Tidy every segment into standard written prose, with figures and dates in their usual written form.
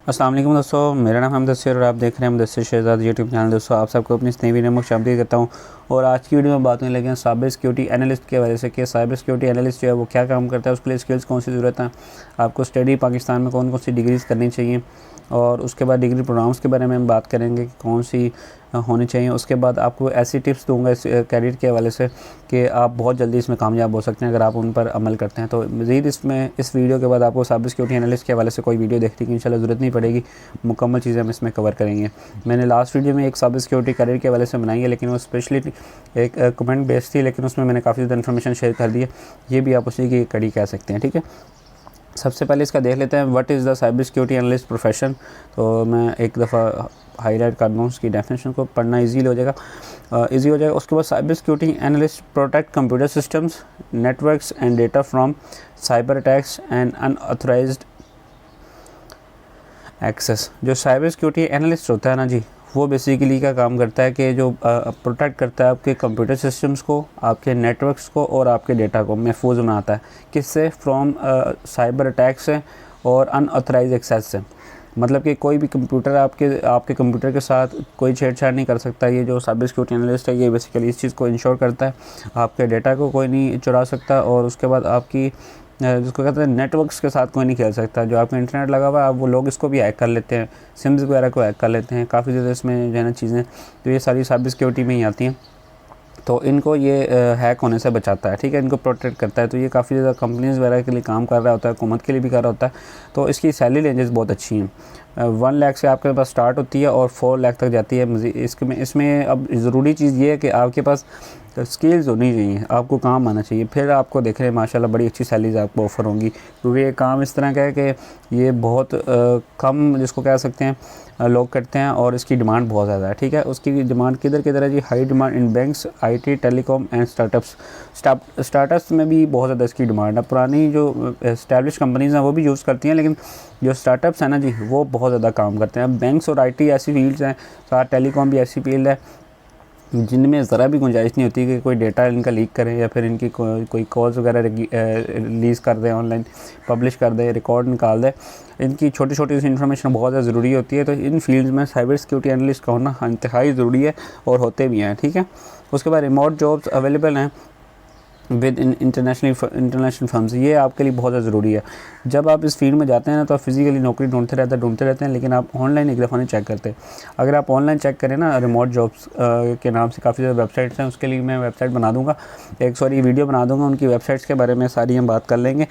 अस्सलाम वालेकुम दोस्तों, मेरा नाम मुदस्सिर और आप देख रहे हैं मुदस्सिर शहजाद यूट्यूब चैनल। दोस्तों आप सबको अपनी इस नई वीडियो में खुशामदीद करता हूं। और आज की वीडियो में बात करने लगे हैं साइबर सिक्योरिटी एनालिस्ट के वजह से कि साइबर सिक्योरिटी एनालिस्ट जो है वो क्या काम करता है, उसके लिए स्किल्स कौन सी ज़रूरत है, आपको स्टडी पाकिस्तान में कौन कौन सी डिग्रीज़ करनी चाहिए, और उसके बाद डिग्री प्रोग्राम्स के बारे में हम बात करेंगे कि कौन सी होनी चाहिए। उसके बाद आपको ऐसी टिप्स दूंगा इस कैरियर के हवाले से कि आप बहुत जल्दी इसमें कामयाब हो सकते हैं अगर आप उन पर अमल करते हैं। तो मज़ीद इस वीडियो के बाद आपको साइबर सिक्योरिटी एनालिस्ट के हवाले से कोई वीडियो देखने की इंशाल्लाह ज़रूरत नहीं पड़ेगी, मुकम्मल चीज़ें हम इसमें कवर करेंगे। मैंने लास्ट वीडियो में एक साइबर सिक्योरिटी कैरियर के हवाले से बनाई है, लेकिन वो स्पेशली एक कमेंट बेस्ड थी, लेकिन उसमें मैंने काफ़ी ज़्यादा इन्फॉर्मेशन शेयर कर दी है। ये भी आप उसी की कड़ी कह सकते हैं, ठीक है। सबसे पहले इसका देख लेते हैं what is the cyber security analyst profession. तो मैं एक दफ़ा हाईलाइट कर दूँ उसकी डेफिनेशन को, पढ़ना इजी हो जाएगा। उसके बाद cyber security analyst protect computer systems, networks and data from cyber attacks and unauthorised access. जो साइबर सिक्योरिटी एनालिस्ट होता है ना जी, वो बेसिकली क्या काम करता है कि जो प्रोटेक्ट करता है आपके कंप्यूटर सिस्टम्स को, आपके नेटवर्क्स को और आपके डेटा को महफूज बनाता है। किससे? फ्रॉम साइबर अटैक से और अनऑथराइज एक्सेस से। मतलब कि कोई भी कंप्यूटर आपके कंप्यूटर के साथ कोई छेड़छाड़ नहीं कर सकता। ये जो साइबर सिक्योरिटी एनालिस्ट है ये बेसिकली इस चीज़ को इंश्योर करता है, आपके डेटा को कोई नहीं चुरा सकता, और उसके बाद आपकी जिसको कहते हैं नेटवर्क्स के साथ कोई नहीं खेल सकता। जो आपका इंटरनेट लगा हुआ है वो लोग इसको भी हैक कर लेते हैं, सिम्स वगैरह को हैक कर लेते हैं, काफ़ी ज़्यादा इसमें जो है ना चीज़ें, तो ये सारी साइबर सिक्योरिटी में ही आती हैं। तो इनको ये हैक होने से बचाता है, ठीक है, इनको प्रोटेक्ट करता है। तो ये काफ़ी ज़्यादा कंपनीज़ वगैरह के लिए काम कर रहा होता है, हुकूमत के लिए भी कर रहा होता है। तो इसकी सैलरी रेंजेस बहुत अच्छी हैं, 1 लाख से आपके पास स्टार्ट होती है और 4 लाख तक जाती है। इसमें अब ज़रूरी चीज़ ये है कि आपके पास स्किल्स होनी चाहिए, आपको काम आना चाहिए, फिर आपको देख रहे हैं माशाल्लाह बड़ी अच्छी सैलरीज आपको ऑफ़र होंगी। क्योंकि ये काम इस तरह का है कि ये बहुत कम जिसको कह सकते हैं लोग करते हैं, और इसकी डिमांड बहुत ज़्यादा है, ठीक है। उसकी डिमांड किधर है जी? हाई डिमांड इन banks, IT, telecom and startups में भी बहुत ज़्यादा इसकी डिमांड है। पुरानी जो एस्टैब्लिश कंपनीज़ हैं वो भी यूज़ करती हैं, लेकिन जो स्टार्टअप्स हैं ना जी वो बहुत ज़्यादा काम करते हैं। बैंक्स और IT ऐसी फील्ड्स हैं, साथ टेलीकॉम भी ऐसी फील्ड है जिनमें ज़रा भी गुंजाइश नहीं होती कि कोई डेटा इनका लीक करें या फिर इनकी कोई कॉल्स वगैरह रिलीज़ कर दें, ऑनलाइन पब्लिश कर दें, रिकॉर्ड निकाल दें। इनकी छोटी छोटी सी इन्फॉर्मेशन बहुत ज़्यादा ज़रूरी होती है। तो इन फील्ड्स में साइबर सिक्योरिटी एनालिस्ट का होना इंतहाई ज़रूरी है, और होते भी हैं, ठीक है। उसके बाद रिमोट जॉब्स अवेलेबल हैं विद इंटरनेशनल फर्म्स। ये आपके लिए बहुत ज़्यादा ज़रूरी है। जब आप इस फील्ड में जाते हैं ना तो आप फिज़िकली नौकरी ढूंढते रहते हैं, लेकिन आप ऑनलाइन एक दफ़ा नहीं चेक करते। अगर आप ऑनलाइन चेक करें ना, रिमोट जॉब्स के नाम से काफ़ी ज़्यादा वेबसाइट्स हैं, उसके लिए मैं वेबसाइट बना दूँगा, वीडियो बना दूँगा, उनकी वेबसाइट्स के बारे में सारी हम बात कर लेंगे।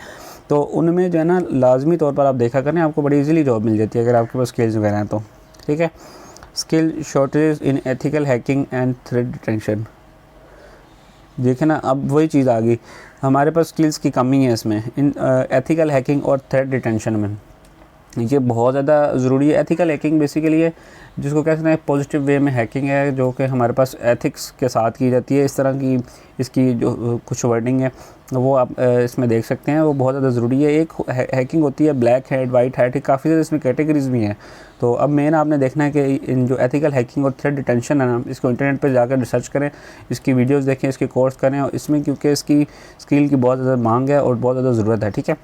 तो उनमें जो है ना लाजमी तौर पर आप देखा करें, आपको बड़ी ईज़िली जॉब मिल जाती है अगर आपके पास स्किल्स वगैरह हैं तो, ठीक है। Skill shortage in ethical hacking and threat detection. देखें ना, अब वही चीज़ आ गई, हमारे पास स्किल्स की कमी है इसमें, इन एथिकल हैकिंग और थ्रेट डिटेंशन में। ये बहुत ज़्यादा ज़रूरी है। एथिकल हैकिंग बेसिकली है जिसको कहते हैं पॉजिटिव वे में हैकिंग है, जो कि हमारे पास एथिक्स के साथ की जाती है। इस तरह की इसकी जो कुछ वर्डिंग है वो आप इसमें देख सकते हैं, वो बहुत ज़्यादा ज़रूरी है। एक हैकिंग होती है ब्लैक हैट, वाइट हैट, काफ़ी ज़्यादा इसमें कैटेगरीज़ भी हैं। तो अब मेन आपने देखना है कि इन जो एथिकल हैकिंग और थ्रेट डिटेंशन है ना, इसको इंटरनेट पर जाकर रिसर्च करें, इसकी वीडियोज़ देखें, इसके कोर्स करें, और इसमें क्योंकि इसकी स्किल की बहुत ज़्यादा मांग है और बहुत ज़्यादा ज़रूरत है, ठीक है।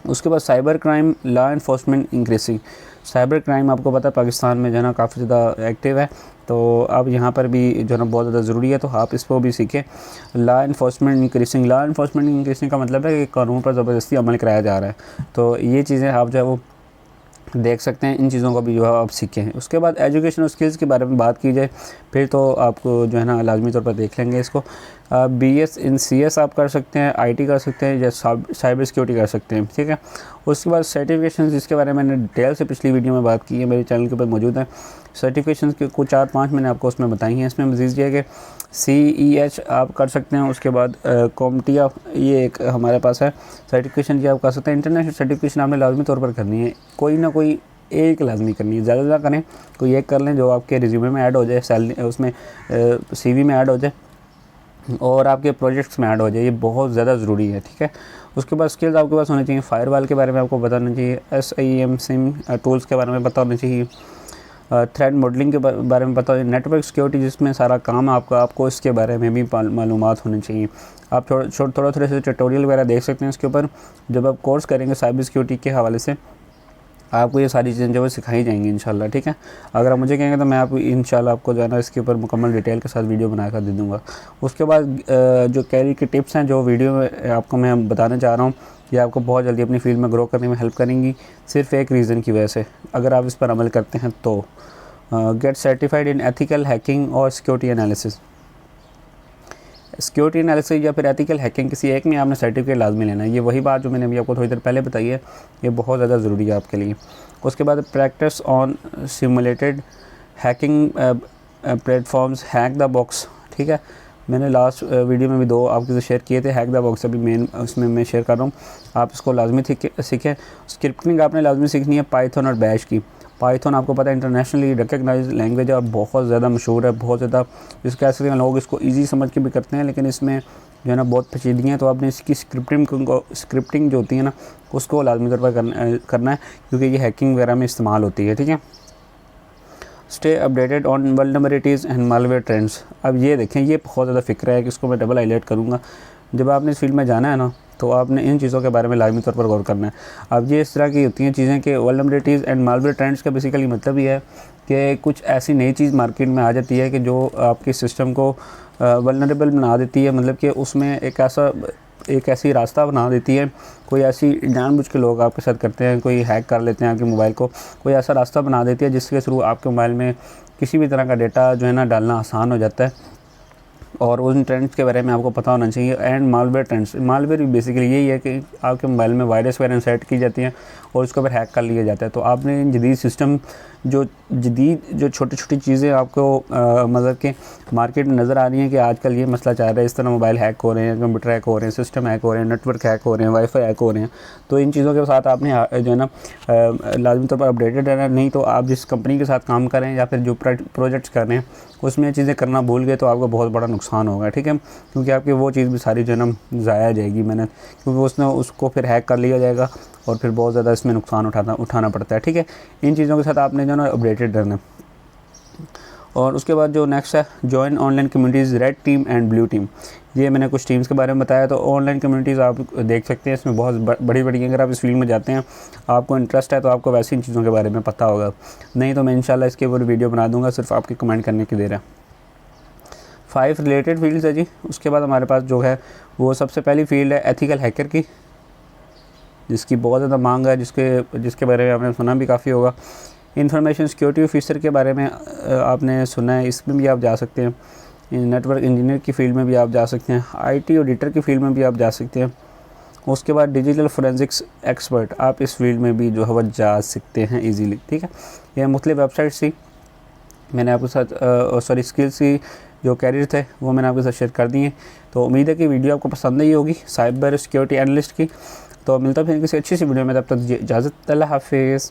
उसके बाद cyber crime law enforcement increasing. Cyber crime आपको पता है पाकिस्तान में जो है ना काफ़ी ज़्यादा एक्टिव है, तो अब यहाँ पर भी जो है ना बहुत ज़्यादा ज़रूरी है, तो आप इसको भी सीखें। लॉ इन्फोर्समेंट इंक्रीजिंग का मतलब है कि कानून पर ज़बरदस्ती अमल कराया जा रहा है। तो ये चीज़ें आप जो है वो देख सकते हैं, इन चीज़ों को भी जो है आप सीखें। उसके बाद एजुकेशन और स्किल्स के बारे में बात की जाए फिर तो आपको जो है ना लाजमी तौर पर देख लेंगे इसको। BS इन CS आप कर सकते हैं, IT कर सकते हैं, या साइबर सिक्योरिटी कर सकते हैं, ठीक है। उसके बाद सर्टिफिकेशन, जिसके बारे में मैंने डिटेल से पिछली वीडियो में बात की है, मेरे चैनल के ऊपर मौजूद है। सर्टिफिकेशन के कुछ 4-5 मैंने आपको उसमें बताई हैं। इसमें मज़ीद ये है कि CEH आप कर सकते हैं। उसके बाद CompTIA ये एक हमारे पास है सर्टिफिकेशन, की आप कर सकते हैं। इंटरनेशनल सर्टिफिकेशन आपने लाजमी तौर पर करनी है, कोई ना कोई एक लाजमी करनी है, ज़्यादा करें कोई एक कर लें जो आपके रिज्यूमे में ऐड हो जाए, सैलरी उसमें CV में ऐड हो जाए और आपके प्रोजेक्ट्स में ऐड हो जाए, ये बहुत ज़्यादा ज़रूरी है, ठीक है। उसके बाद स्किल्स आपके पास होने चाहिए। फायरवॉल के बारे में आपको पता होना चाहिए, SIEM सिम टूल्स के बारे में पता होना चाहिए, थ्रेड मॉडलिंग के बारे में पता होना, नेटवर्क सिक्योरिटी जिसमें सारा काम है आपको इसके बारे में भी मालूमात होनी चाहिए। आप थोड़ा से ट्यूटोरियल वगैरह देख सकते हैं इसके ऊपर। जब आप कोर्स करेंगे साइबर सिक्योरिटी के हवाले से, आपको ये सारी चीज़ें जो है सिखाई जाएंगी इंशाल्लाह, ठीक है। अगर आप मुझे कहेंगे तो मैं आप इंशाल्लाह आपको जो है ना इसके ऊपर मुकम्मल डिटेल के साथ वीडियो बना कर दे दूँगा। उसके बाद जो कैरियर की टिप्स हैं जो वीडियो में आपको मैं बताने जा रहा हूँ, ये आपको बहुत जल्दी अपनी फील्ड में ग्रो करने में हेल्प करेंगी, सिर्फ एक रीज़न की वजह से। अगर आप इस पर अमल करते हैं तो गेट सर्टिफाइड इन एथिकल हैकिंग और सिक्योरिटी एनालिसिस। सिक्योरिटी एनालिसिस या फिर एथिकल हैकिंग, किसी एक में आपने सर्टिफिकेट लाजमी लेना है। ये वही बात जो मैंने अभी आपको थोड़ी देर पहले बताई है, ये बहुत ज़्यादा ज़रूरी है आपके लिए। उसके बाद practice on simulated hacking platforms, hack the box, ठीक है। मैंने लास्ट वीडियो में भी 2 आपके साथ शेयर किए थे। हैक द बॉक्स अभी मेन उसमें मैं शेयर कर रहा हूँ, आप इसको लाजमी सीखें। स्क्रिप्टिंग आपने लाजमी सीखनी है पाइथन और बैश की। पाइथन आपको पता है इंटरनेशनली रिकग्नाइज लैंग्वेज है और बहुत ज़्यादा मशहूर है, बहुत ज़्यादा जिस कह सकते हैं लोग इसको ईजी समझ के भी करते हैं, लेकिन इसमें जो है ना बहुत पेचीदगी है। तो आपने इसकी स्क्रिप्टिंग जो होती है ना उसको लाजमी तौर पर करना है, क्योंकि ये हैकिंग वगैरह में इस्तेमाल होती है, ठीक है। Stay updated on vulnerabilities and malware trends. अब ये देखें, ये बहुत ज़्यादा फ़िक्र है कि इसको मैं डबल हाईलाइट करूँगा। जब आपने इस फील्ड में जाना है ना तो आपने इन चीज़ों के बारे में लाजमी तौर पर गौर करना है। अब ये इस तरह की होती हैं चीज़ें कि वल्नरेबिलिटीज़ एंड मालवेयर ट्रेंड्स का बेसिकली मतलब ये है कि कुछ ऐसी नई चीज़ मार्केट में आ जाती है कि जो आपके सिस्टम को वल्नरेबल बना देती है, मतलब कि उसमें एक ऐसी रास्ता बना देती है, कोई ऐसी जानबूझ के लोग आपके साथ करते हैं, कोई हैक कर लेते हैं आपके मोबाइल को, कोई ऐसा रास्ता बना देती है जिसके थ्रू आपके मोबाइल में किसी भी तरह का डेटा जो है ना डालना आसान हो जाता है। और उन ट्रेंड्स के बारे में आपको पता होना चाहिए। And malware trends, malware basically यही है कि आपके मोबाइल में वायरस वगैरह इंसर्ट की जाती हैं और उसको फिर हैक कर लिया जाता है। तो आपने जदीद सिस्टम जो छोटी छोटी चीज़ें आपको मतलब कि मार्केट में नज़र आ रही हैं कि आजकल ये मसला चाह रहा है, इस तरह मोबाइल हैक हो रहे हैं, कंप्यूटर हैक हो रहे हैं, सिस्टम हैक हो रहे हैं, नेटवर्क हैक हो रहे हैं, वाईफाई हैक हो रहे हैं। तो इन चीज़ों के साथ आपने जो है ना लाजमी तौर पर अपडेटेड रहना। नहीं तो आप जिस कंपनी के साथ काम करें या फिर जो प्रोजेक्ट्स कर रहे हैं उसमें चीज़ें करना भूल गए तो आपको बहुत बड़ा नुकसान होगा, ठीक है। क्योंकि आपकी वो चीज़ भी सारी जो है ना ज़ाया जाएगी मेहनत, क्योंकि उसको फिर हैक कर लिया जाएगा और फिर बहुत ज़्यादा इसमें नुकसान उठाना पड़ता है, ठीक है। इन चीज़ों के साथ आपने जो है ना अपडेटेड रहना। और उसके बाद जो नेक्स्ट है, join online communities red team and blue team. ये मैंने कुछ टीम्स के बारे में बताया। तो ऑनलाइन कम्युनिटीज़ आप देख सकते हैं, इसमें बहुत बड़ी बड़ी, अगर आप इस फील्ड में जाते हैं, आपको इंटरेस्ट है तो आपको वैसी इन चीज़ों के बारे में पता होगा। नहीं तो मैं इंशाल्लाह इसके ऊपर वीडियो बना दूंगा, सिर्फ आपके कमेंट करने की देर है। 5 रिलेटेड फील्ड्स है जी। उसके बाद हमारे पास जो है वो सबसे पहली फील्ड है एथिकल हैकर की, जिसकी बहुत ज़्यादा मांग है, जिसके बारे में आपने सुना भी काफ़ी होगा। इंफॉर्मेशन सिक्योरिटी ऑफिसर के बारे में आपने सुना है, इसमें भी आप जा सकते हैं। नेटवर्क इंजीनियर की फील्ड में भी आप जा सकते हैं। आईटी ऑडिटर की फील्ड में भी आप जा सकते हैं। उसके बाद डिजिटल फोरेंसिक्स एक्सपर्ट, आप इस फील्ड में भी जो है वह जा सकते हैं ईजीली, ठीक है। यह मुख्तलिफ वेबसाइट्स थी, मैंने आपके साथ स्किल्स की जो कैरियर थे वो मैंने आपके साथ शेयर कर दिए। तो उम्मीद है कि वीडियो आपको पसंद आई होगी साइबर सिक्योरिटी एनालिस्ट की। तो मिलता फिर किसी अच्छी सी वीडियो में, तब तक इजाज़त, अल्लाह हाफिज़।